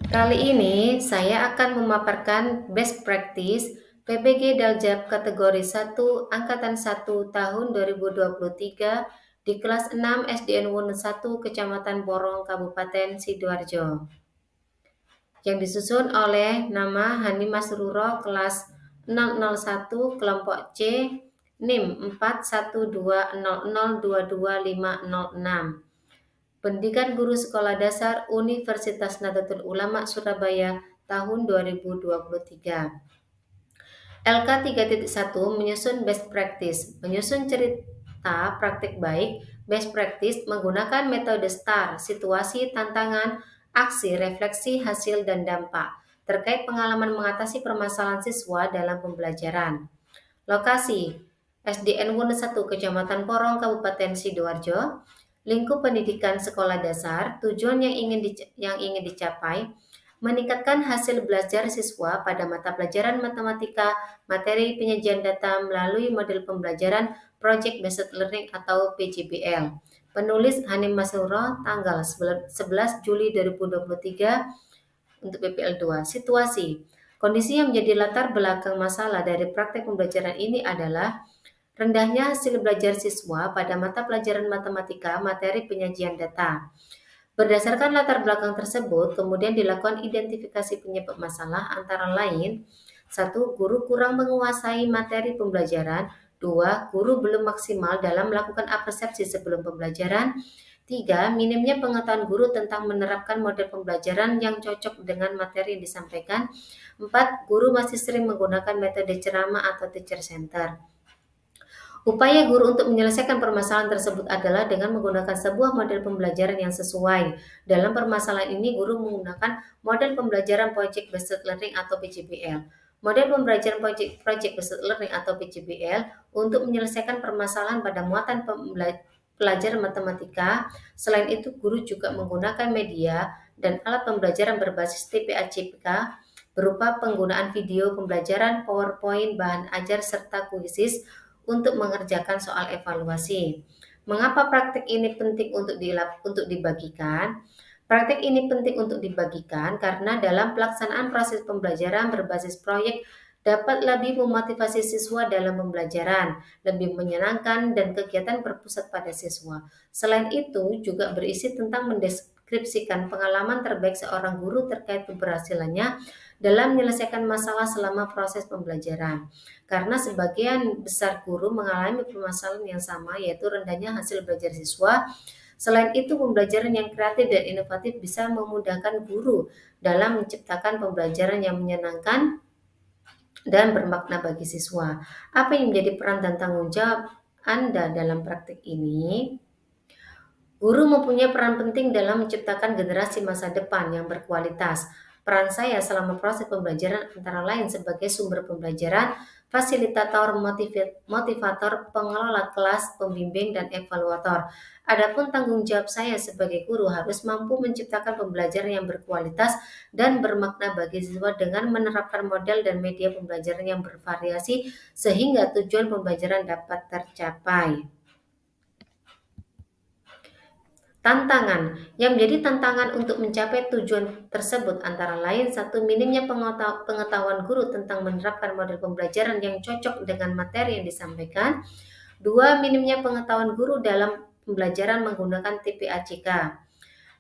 Kali ini saya akan memaparkan best practice PBG Daljab kategori 1 Angkatan 1 tahun 2023 di kelas 6 SDN Wunut 1 Kecamatan Porong Kabupaten Sidoarjo yang disusun oleh nama Hani Masruro kelas 001 kelompok C NIM 4120022506. Pendidikan Guru Sekolah Dasar Universitas Nahdlatul Ulama Surabaya tahun 2023. LK 3.1 menyusun best practice, menyusun cerita praktik baik, best practice menggunakan metode STAR, situasi, tantangan, aksi, refleksi, hasil, dan dampak, terkait pengalaman mengatasi permasalahan siswa dalam pembelajaran. Lokasi, SDN Wunut 1 Kecamatan Porong Kabupaten Sidoarjo. Lingkup pendidikan sekolah dasar, tujuan yang ingin dicapai, meningkatkan hasil belajar siswa pada mata pelajaran matematika, materi penyajian data melalui model pembelajaran Project Based Learning atau PJBL. Penulis Hanim Masruro, tanggal 11 Juli 2023 untuk PPL 2. Situasi. Kondisi yang menjadi latar belakang masalah dari praktek pembelajaran ini adalah rendahnya hasil belajar siswa pada mata pelajaran matematika materi penyajian data. Berdasarkan latar belakang tersebut, kemudian dilakukan identifikasi penyebab masalah antara lain: 1. Guru kurang menguasai materi pembelajaran. 2. Guru belum maksimal dalam melakukan persepsi sebelum pembelajaran. 3. Minimnya pengetahuan guru tentang menerapkan model pembelajaran yang cocok dengan materi yang disampaikan. 4. Guru masih sering menggunakan metode ceramah atau teacher center. Upaya guru untuk menyelesaikan permasalahan tersebut adalah dengan menggunakan sebuah model pembelajaran yang sesuai. Dalam permasalahan ini, guru menggunakan model pembelajaran Project Based Learning atau PJBL. Model pembelajaran Project Based Learning atau PJBL untuk menyelesaikan permasalahan pada muatan pelajaran matematika. Selain itu, guru juga menggunakan media dan alat pembelajaran berbasis TPA-CPK berupa penggunaan video pembelajaran, PowerPoint, bahan ajar, serta kuisis untuk mengerjakan soal evaluasi. Mengapa praktik ini penting untuk dibagikan? Praktik ini penting untuk dibagikan karena dalam pelaksanaan proses pembelajaran berbasis proyek dapat lebih memotivasi siswa dalam pembelajaran, lebih menyenangkan, dan kegiatan berpusat pada siswa. Selain itu, juga berisi tentang mendeskripsikan pengalaman terbaik seorang guru terkait keberhasilannya dalam menyelesaikan masalah selama proses pembelajaran. Karena sebagian besar guru mengalami permasalahan yang sama, yaitu rendahnya hasil belajar siswa. Selain itu, pembelajaran yang kreatif dan inovatif bisa memudahkan guru dalam menciptakan pembelajaran yang menyenangkan dan bermakna bagi siswa. Apa yang menjadi peran dan tanggung jawab Anda dalam praktik ini? Guru mempunyai peran penting dalam menciptakan generasi masa depan yang berkualitas. Peran saya selama proses pembelajaran antara lain sebagai sumber pembelajaran, fasilitator, motivator, pengelola kelas, pembimbing, dan evaluator. Adapun tanggung jawab saya sebagai guru harus mampu menciptakan pembelajaran yang berkualitas dan bermakna bagi siswa dengan menerapkan model dan media pembelajaran yang bervariasi sehingga tujuan pembelajaran dapat tercapai. Tantangan yang menjadi tantangan untuk mencapai tujuan tersebut antara lain: 1. Minimnya pengetahuan guru tentang menerapkan model pembelajaran yang cocok dengan materi yang disampaikan. 2. Minimnya pengetahuan guru dalam pembelajaran menggunakan TPA-CK.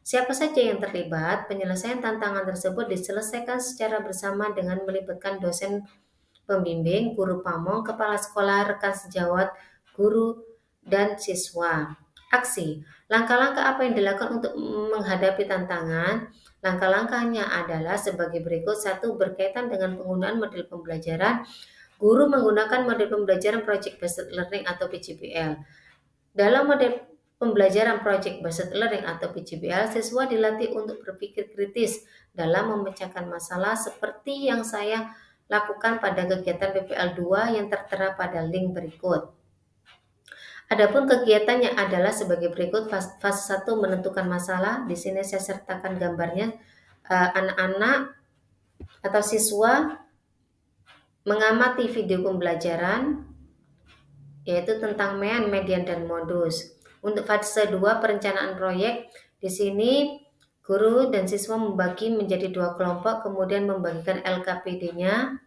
Siapa saja yang terlibat? Penyelesaian tantangan tersebut diselesaikan secara bersama dengan melibatkan dosen pembimbing, guru pamong, kepala sekolah, rekan sejawat, guru, dan siswa. Aksi. Langkah-langkah apa yang dilakukan untuk menghadapi tantangan? Langkah-langkahnya adalah sebagai berikut. 1. Berkaitan dengan penggunaan model pembelajaran. Guru menggunakan model pembelajaran Project Based Learning atau PJBL. Dalam model pembelajaran Project Based Learning atau PJBL, siswa dilatih untuk berpikir kritis dalam memecahkan masalah seperti yang saya lakukan pada kegiatan PPL 2 yang tertera pada link berikut. Adapun kegiatannya adalah sebagai berikut. Fase 1 menentukan masalah. Di sini saya sertakan gambarnya. Anak-anak atau siswa mengamati video pembelajaran yaitu tentang median dan modus. Untuk fase 2 perencanaan proyek, di sini Guru dan siswa membagi menjadi 2 kelompok, kemudian membagikan LKPD-nya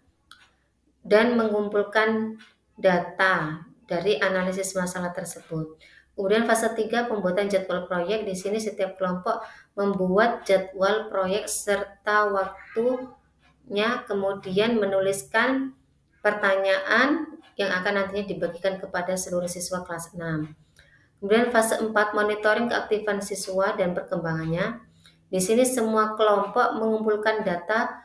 dan mengumpulkan data dari analisis masalah tersebut. Kemudian fase 3 pembuatan jadwal proyek. Di sini setiap kelompok membuat jadwal proyek serta waktunya, kemudian menuliskan pertanyaan yang akan nantinya dibagikan kepada seluruh siswa kelas 6. Kemudian fase 4 monitoring keaktifan siswa dan perkembangannya. Di sini semua kelompok mengumpulkan data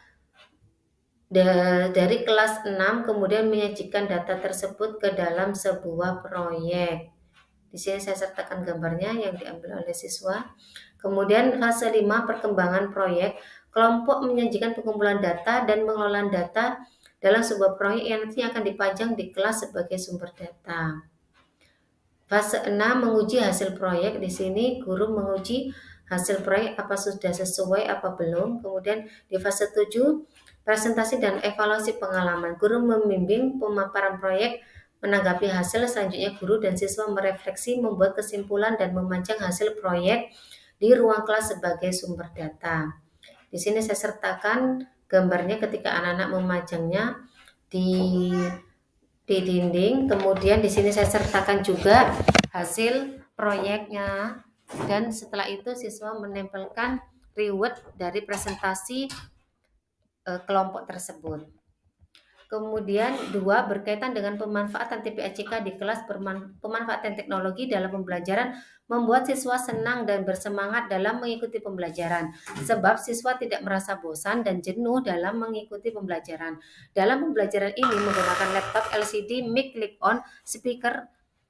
dari kelas 6, kemudian menyajikan data tersebut ke dalam sebuah proyek. Di sini saya sertakan gambarnya yang diambil oleh siswa. Kemudian fase 5 perkembangan proyek. Kelompok menyajikan pengumpulan data dan pengelolaan data dalam sebuah proyek yang nantinya akan dipajang di kelas sebagai sumber data. Fase 6 menguji hasil proyek. Di sini guru menguji hasil proyek apa sudah sesuai apa belum. Kemudian di fase 7 presentasi dan evaluasi pengalaman. Guru membimbing pemaparan proyek, menanggapi hasil. Selanjutnya guru dan siswa merefleksi, membuat kesimpulan dan memajang hasil proyek di ruang kelas sebagai sumber data. Di sini saya sertakan gambarnya ketika anak-anak memajangnya di dinding. Kemudian di sini saya sertakan juga hasil proyeknya, dan setelah itu siswa menempelkan reward dari presentasi kelompok tersebut. Kemudian 2 berkaitan dengan pemanfaatan TPACK di kelas. Pemanfaatan teknologi dalam pembelajaran membuat siswa senang dan bersemangat dalam mengikuti pembelajaran, sebab siswa tidak merasa bosan dan jenuh dalam mengikuti pembelajaran. Dalam pembelajaran ini menggunakan laptop LCD, mic clip-on, speaker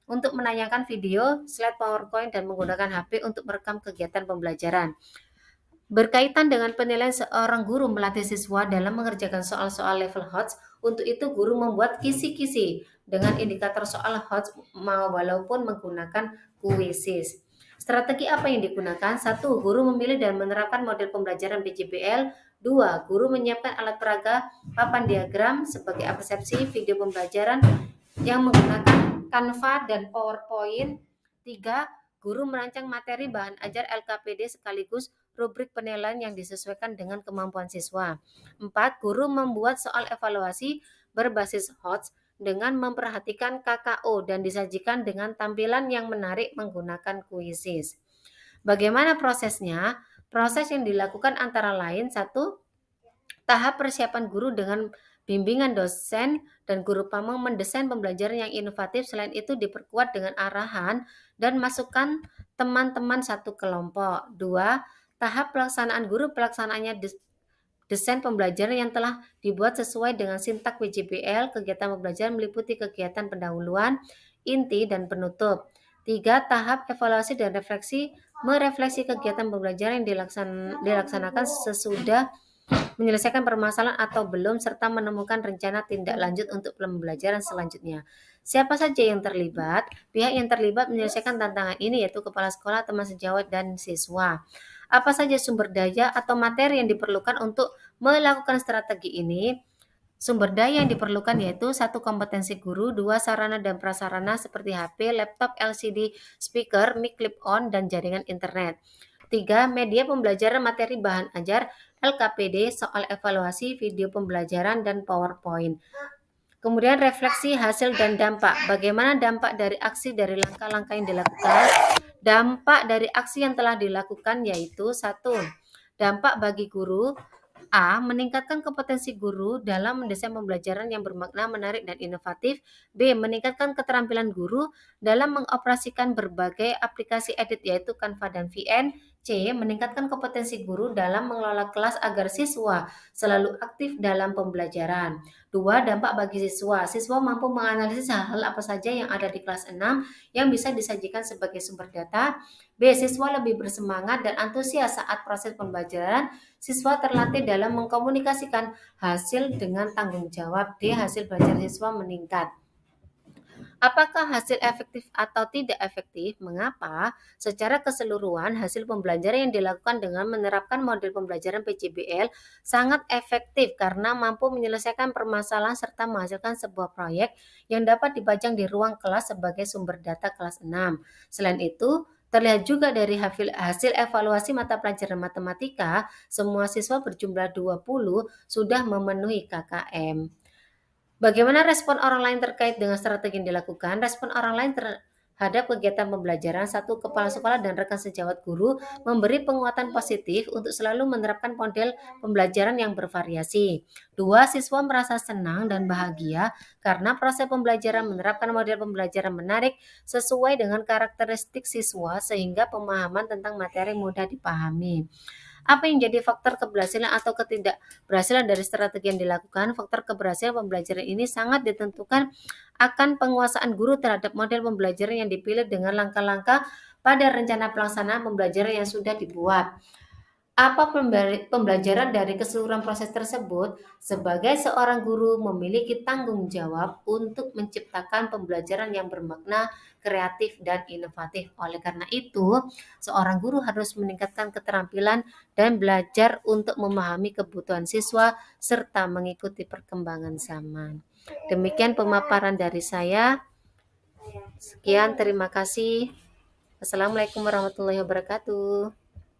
untuk menayangkan video, slide PowerPoint, dan menggunakan HP untuk merekam kegiatan pembelajaran. Berkaitan dengan penilaian, seorang guru melatih siswa dalam mengerjakan soal-soal level HOTS. Untuk itu guru membuat kisi-kisi dengan indikator soal HOTS walaupun menggunakan kuisis. Strategi apa yang digunakan? 1. Guru memilih dan menerapkan model pembelajaran PJBL. 2. Guru menyiapkan alat peraga papan diagram sebagai persepsi video pembelajaran yang menggunakan Canva dan PowerPoint. 3. Guru merancang materi bahan ajar LKPD sekaligus rubrik penilaian yang disesuaikan dengan kemampuan siswa. 4. Guru membuat soal evaluasi berbasis HOTS dengan memperhatikan KKO dan disajikan dengan tampilan yang menarik menggunakan kuisis. Bagaimana prosesnya? Proses yang dilakukan antara lain: 1. Tahap persiapan guru dengan bimbingan dosen dan guru pamong mendesain pembelajaran yang inovatif. Selain itu diperkuat dengan arahan dan masukan teman-teman satu kelompok. 2. Tahap pelaksanaan guru. Pelaksanaannya desain pembelajaran yang telah dibuat sesuai dengan sintak PJBL. Kegiatan pembelajaran meliputi kegiatan pendahuluan, inti, dan penutup. 3. Tahap evaluasi dan refleksi. Merefleksi kegiatan pembelajaran yang dilaksanakan sesudah menyelesaikan permasalahan atau belum, serta menemukan rencana tindak lanjut untuk pembelajaran selanjutnya. Siapa saja yang terlibat? Pihak yang terlibat menyelesaikan tantangan ini yaitu kepala sekolah, teman sejawat, dan siswa. Apa saja sumber daya atau materi yang diperlukan untuk melakukan strategi ini? Sumber daya yang diperlukan yaitu 1. Kompetensi guru. 2. Sarana dan prasarana seperti HP, laptop, LCD, speaker, mic clip-on, dan jaringan internet. 3. Media pembelajaran, materi bahan ajar, LKPD, soal evaluasi, video pembelajaran, dan PowerPoint. Kemudian refleksi hasil dan dampak. Bagaimana dampak dari aksi dari langkah-langkah yang dilakukan? Dampak dari aksi yang telah dilakukan yaitu 1. Dampak bagi guru. A. Meningkatkan kompetensi guru dalam mendesain pembelajaran yang bermakna, menarik, dan inovatif. B. Meningkatkan keterampilan guru dalam mengoperasikan berbagai aplikasi edit yaitu Canva dan VN. C. Meningkatkan kompetensi guru dalam mengelola kelas agar siswa selalu aktif dalam pembelajaran. 2. Dampak bagi siswa. Siswa mampu menganalisis hal-hal apa saja yang ada di kelas 6 yang bisa disajikan sebagai sumber data. B. Siswa lebih bersemangat dan antusias saat proses pembelajaran. Siswa terlatih dalam mengkomunikasikan hasil dengan tanggung jawab. D. Hasil belajar siswa meningkat. Apakah hasil efektif atau tidak efektif? Mengapa? Secara keseluruhan, hasil pembelajaran yang dilakukan dengan menerapkan model pembelajaran PJBL sangat efektif karena mampu menyelesaikan permasalahan serta menghasilkan sebuah proyek yang dapat dipajang di ruang kelas sebagai sumber data kelas 6. Selain itu, Terlihat juga dari hasil evaluasi mata pelajaran matematika, semua siswa berjumlah 20 sudah memenuhi KKM. Bagaimana respon orang lain terkait dengan strategi yang dilakukan? Respon orang lain terhadap kegiatan pembelajaran, satu, kepala sekolah dan rekan sejawat guru memberi penguatan positif untuk selalu menerapkan model pembelajaran yang bervariasi. Dua, siswa merasa senang dan bahagia karena proses pembelajaran menerapkan model pembelajaran menarik sesuai dengan karakteristik siswa sehingga pemahaman tentang materi mudah dipahami. Apa yang jadi faktor keberhasilan atau ketidakberhasilan dari strategi yang dilakukan? Faktor keberhasilan pembelajaran ini sangat ditentukan akan penguasaan guru terhadap model pembelajaran yang dipilih dengan langkah-langkah pada rencana pelaksanaan pembelajaran yang sudah dibuat. Apa pembelajaran dari keseluruhan proses tersebut? Sebagai seorang guru memiliki tanggung jawab untuk menciptakan pembelajaran yang bermakna, kreatif, dan inovatif. Oleh karena itu, seorang guru harus meningkatkan keterampilan dan belajar untuk memahami kebutuhan siswa serta mengikuti perkembangan zaman. Demikian pemaparan dari saya. Sekian, terima kasih. Assalamualaikum warahmatullahi wabarakatuh.